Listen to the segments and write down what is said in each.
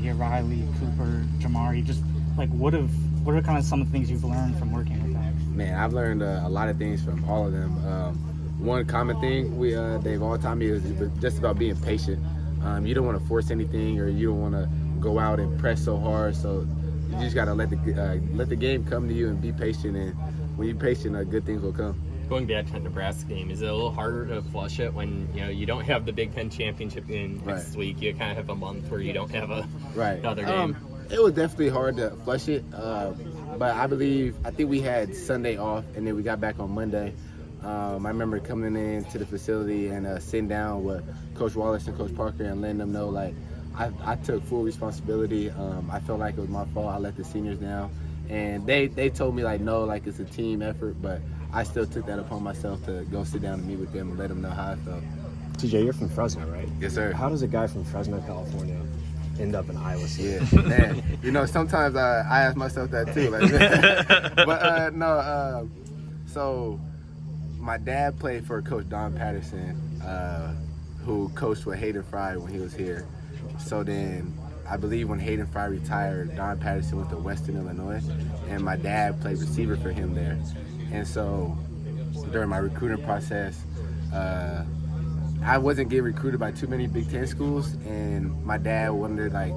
you have Riley, Cooper, Jamari. Just like what are kind of some of the things you've learned from working with them? Man, I've learned a lot of things from all of them. One common thing they've all taught me is just about being patient. You don't want to force anything, or you don't want to go out and press so hard. So you just gotta let the game come to you and be patient. And when you're patient, good things will come. Going back to the Nebraska game, is it a little harder to flush it when you don't have the Big Ten championship game next week? You kind of have a month where you don't have another game. It was definitely hard to flush it, but I think we had Sunday off, and then we got back on Monday. I remember coming into the facility and sitting down with Coach Wallace and Coach Parker and letting them know, like, I took full responsibility. I felt like it was my fault. I let the seniors down. And they told me, like, no, like, it's a team effort, but I still took that upon myself to go sit down and meet with them and let them know how I felt. TJ, you're from Fresno, right? Yes, sir. How does a guy from Fresno, California, end up in Iowa City? Yeah, man. Sometimes I ask myself that too. Like, but no. So my dad played for Coach Don Patterson, who coached with Hayden Fry when he was here. So then I believe when Hayden Fry retired, Don Patterson went to Western Illinois, and my dad played receiver for him there. And so during my recruiting process, I wasn't getting recruited by too many Big Ten schools, and my dad wondered, like,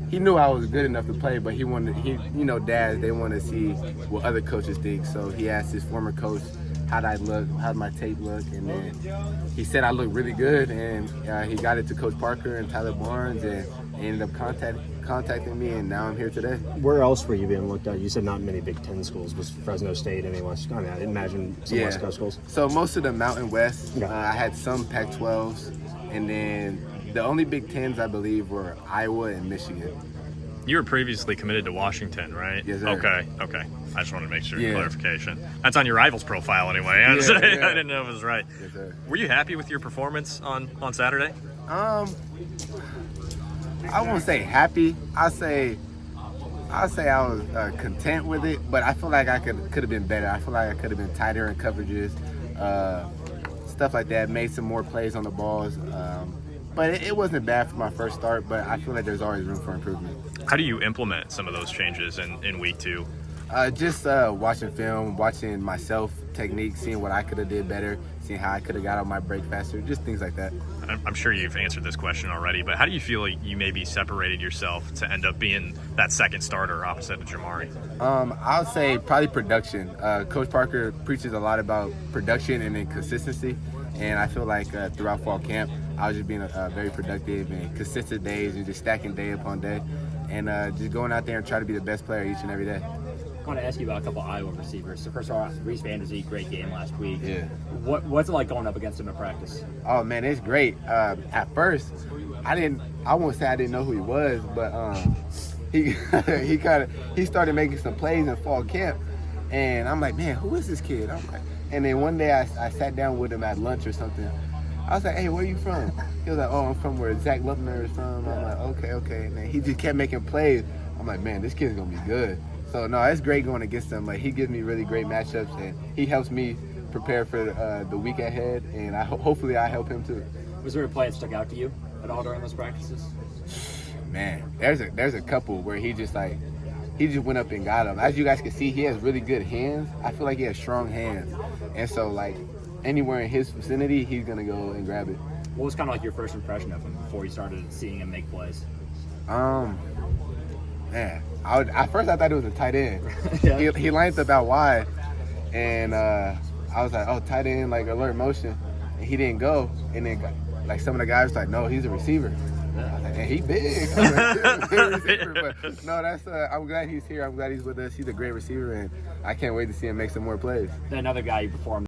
he knew I was good enough to play, but dads, they want to see what other coaches think. So he asked his former coach, how'd I look, how'd my tape look, and then he said I looked really good, and he got it to Coach Parker and Tyler Barnes, and ended up contacting me, and now I'm here today. Where else were you being looked at? You said not many Big Ten schools. Was Fresno State anyone? I mean, I imagine some West Coast schools. So most of the Mountain West. Yeah. I had some Pac-12s, and then the only Big Tens I believe were Iowa and Michigan. You were previously committed to Washington, right? Yes, sir. Okay. I just wanted to make sure Yeah. Clarification. That's on your Rivals profile anyway. I didn't know if it was right. Yes, sir. Were you happy with your performance on Saturday? I won't say happy. I'll say I was content with it, but I feel like I could have been better. I feel like I could have been tighter in coverages, stuff like that. Made some more plays on the balls, but it wasn't bad for my first start. But I feel like there's always room for improvement. How do you implement some of those changes in week 2? Just watching film, watching myself, technique, seeing what I could have did better, seeing how I could have got on my break faster, just things like that. I'm sure you've answered this question already, but how do you feel like you maybe separated yourself to end up being that second starter opposite of Jamari? I'll say probably production. Coach Parker preaches a lot about production and then consistency, and I feel like throughout fall camp, I was just being very productive and consistent days and just stacking day upon day, and just going out there and try to be the best player each and every day. I want to ask you about a couple Iowa receivers. So first of all, Reese Vanderzee, great game last week. Yeah. What's it like going up against him in practice? Oh man, it's great. At first, I won't say I didn't know who he was, but he started making some plays in fall camp, and I'm like, man, who is this kid? And then one day I sat down with him at lunch or something. I was like, hey, where are you from? He was like, oh, I'm from where Zach Lupner is from. I'm like, okay. And then he just kept making plays. I'm like, man, this kid's gonna be good. So no, it's great going against him. Like, he gives me really great matchups, and he helps me prepare for the week ahead, and hopefully I help him too. Was there a play that stuck out to you at all during those practices? Man, there's a couple where he just went up and got him. As you guys can see, he has really good hands. I feel like he has strong hands, and so like anywhere in his vicinity, he's gonna go and grab it. What was kind of like your first impression of him before you started seeing him make plays? Man, at first I thought it was a tight end. Yeah. He lined up out wide, and I was like, oh, tight end, like alert motion, and he didn't go. And then like some of the guys were like, no, he's a receiver. I was like, and he big. I was like, he's a receiver. But no, that's I'm glad he's here. I'm glad he's with us. He's a great receiver, and I can't wait to see him make some more plays. Then another guy you performed